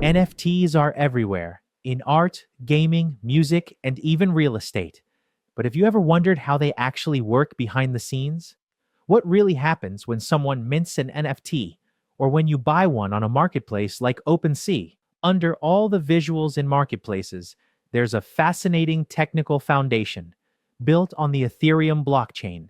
NFTs are everywhere, in art, gaming, music, and even real estate. But have you ever wondered how they actually work behind the scenes? What really happens when someone mints an NFT, or when you buy one on a marketplace like OpenSea? Under all the visuals in marketplaces, there's a fascinating technical foundation built on the Ethereum blockchain.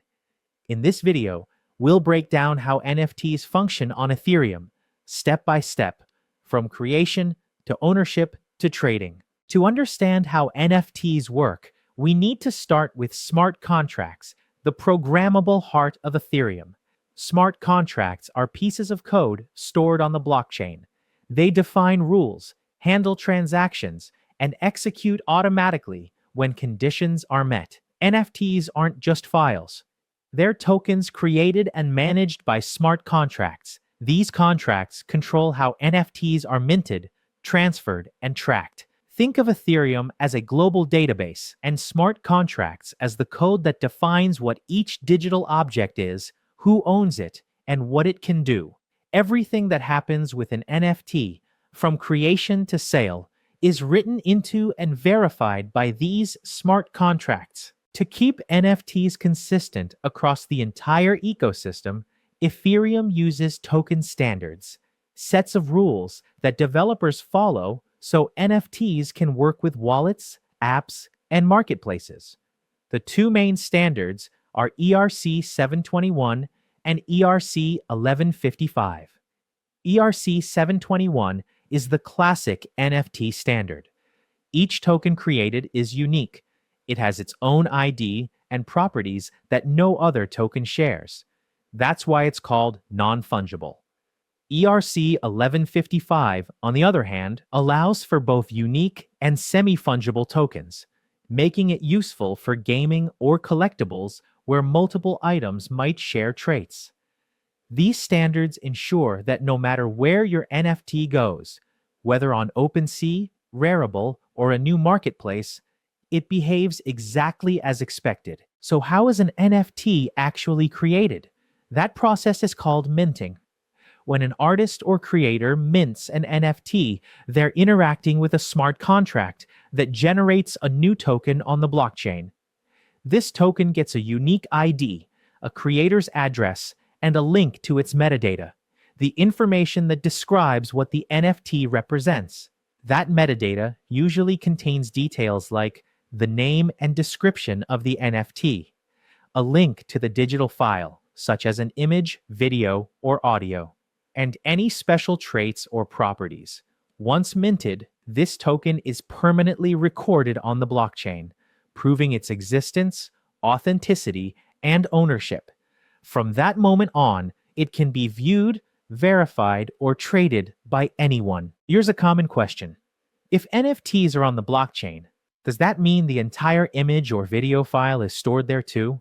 In this video, we'll break down how NFTs function on Ethereum, step by step, from creation to ownership to trading. To understand how NFTs work, we need to start with smart contracts, the programmable heart of Ethereum. Smart contracts are pieces of code stored on the blockchain. They define rules, handle transactions, and execute automatically when conditions are met. NFTs aren't just files. They're tokens created and managed by smart contracts. These contracts control how NFTs are minted, transferred, and tracked. Think of Ethereum as a global database and smart contracts as the code that defines what each digital object is, who owns it, and what it can do. Everything that happens with an NFT, from creation to sale, is written into and verified by these smart contracts. To keep NFTs consistent across the entire ecosystem, Ethereum uses token standards, sets of rules that developers follow so NFTs can work with wallets, apps, and marketplaces. The two main standards are ERC-721 and ERC-1155. ERC-721 is the classic NFT standard. Each token created is unique. It has its own ID and properties that no other token shares. That's why it's called non-fungible. ERC-1155, on the other hand, allows for both unique and semi-fungible tokens, making it useful for gaming or collectibles where multiple items might share traits. These standards ensure that no matter where your NFT goes, whether on OpenSea, Rarible, or a new marketplace, it behaves exactly as expected. So how is an NFT actually created? That process is called minting. When an artist or creator mints an NFT, they're interacting with a smart contract that generates a new token on the blockchain. This token gets a unique ID, a creator's address, and a link to its metadata, the information that describes what the NFT represents. That metadata usually contains details like the name and description of the NFT, a link to the digital file, such as an image, video, or audio, and any special traits or properties. Once minted, this token is permanently recorded on the blockchain, proving its existence, authenticity, and ownership. From that moment on, it can be viewed, verified, or traded by anyone. Here's a common question. If NFTs are on the blockchain, does that mean the entire image or video file is stored there too?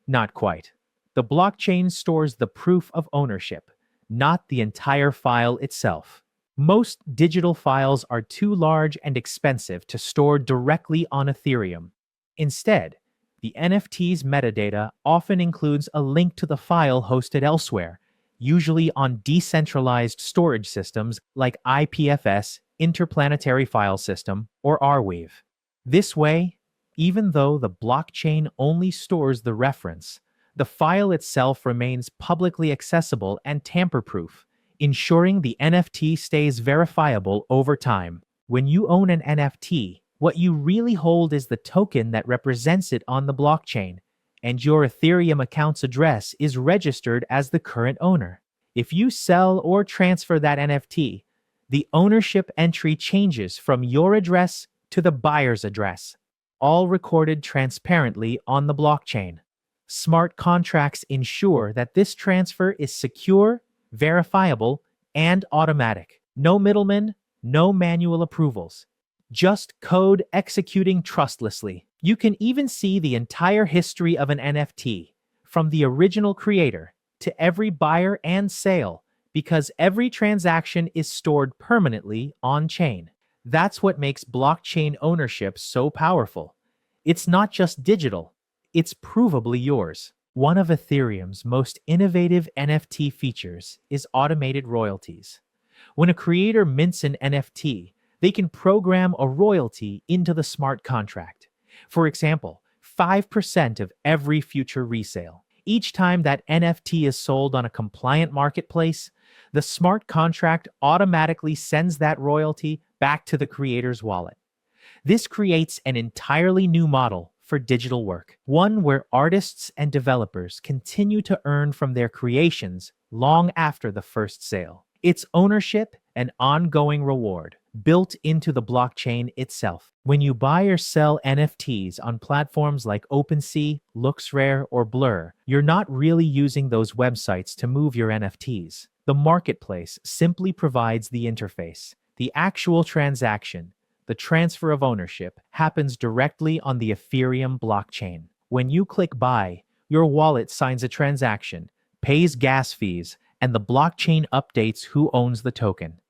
Not quite. The blockchain stores the proof of ownership, not the entire file itself. Most digital files are too large and expensive to store directly on Ethereum. Instead, the NFT's metadata often includes a link to the file hosted elsewhere, usually on decentralized storage systems like IPFS, Interplanetary File System, or Arweave. This way, even though the blockchain only stores the reference, the file itself remains publicly accessible and tamper-proof, ensuring the NFT stays verifiable over time. When you own an NFT, what you really hold is the token that represents it on the blockchain, and your Ethereum account's address is registered as the current owner. If you sell or transfer that NFT, the ownership entry changes from your address to the buyer's address, all recorded transparently on the blockchain. Smart contracts ensure that this transfer is secure, verifiable, and automatic. No middlemen, no manual approvals. Just code executing trustlessly. You can even see the entire history of an NFT, from the original creator to every buyer and sale, because every transaction is stored permanently on-chain. That's what makes blockchain ownership so powerful. It's not just digital, it's provably yours. One of Ethereum's most innovative NFT features is automated royalties. When a creator mints an NFT, they can program a royalty into the smart contract. For example, 5% of every future resale. Each time that NFT is sold on a compliant marketplace, the smart contract automatically sends that royalty back to the creator's wallet. This creates an entirely new model for digital work, one where artists and developers continue to earn from their creations long after the first sale. It's ownership and ongoing reward built into the blockchain itself. When you buy or sell NFTs on platforms like OpenSea, LooksRare, or Blur, you're not really using those websites to move your NFTs. The marketplace simply provides the interface. The actual transaction, the transfer of ownership, happens directly on the Ethereum blockchain. When you click buy, your wallet signs a transaction, pays gas fees, and the blockchain updates who owns the token.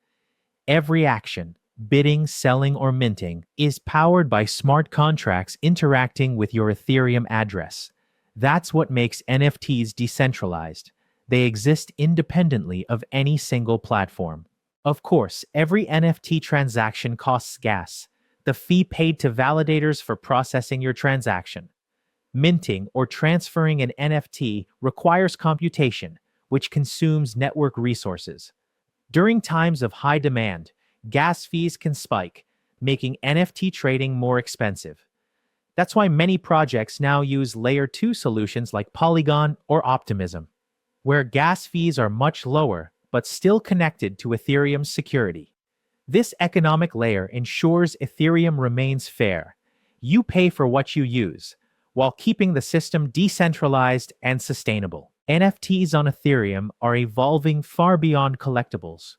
Every action, bidding, selling, or minting, is powered by smart contracts interacting with your Ethereum address. That's what makes NFTs decentralized. They exist independently of any single platform. Of course, every NFT transaction costs gas, the fee paid to validators for processing your transaction. Minting or transferring an NFT requires computation, which consumes network resources. During times of high demand, gas fees can spike, making NFT trading more expensive. That's why many projects now use Layer 2 solutions like Polygon or Optimism, where gas fees are much lower but still connected to Ethereum's security. This economic layer ensures Ethereum remains fair. You pay for what you use, while keeping the system decentralized and sustainable. NFTs on Ethereum are evolving far beyond collectibles.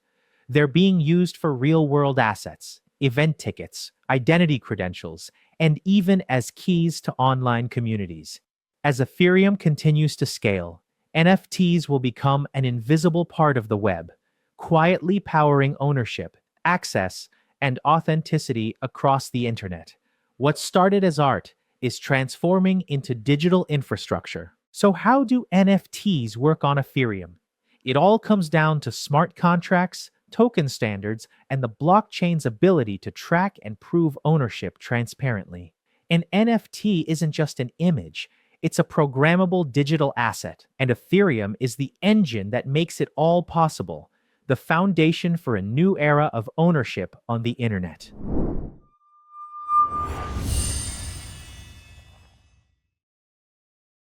They're being used for real-world assets, event tickets, identity credentials, and even as keys to online communities. As Ethereum continues to scale, NFTs will become an invisible part of the web, quietly powering ownership, access, and authenticity across the internet. What started as art is transforming into digital infrastructure. So how do NFTs work on Ethereum? It all comes down to smart contracts, token standards, and the blockchain's ability to track and prove ownership transparently. An NFT isn't just an image, it's a programmable digital asset, and Ethereum is the engine that makes it all possible, the foundation for a new era of ownership on the internet.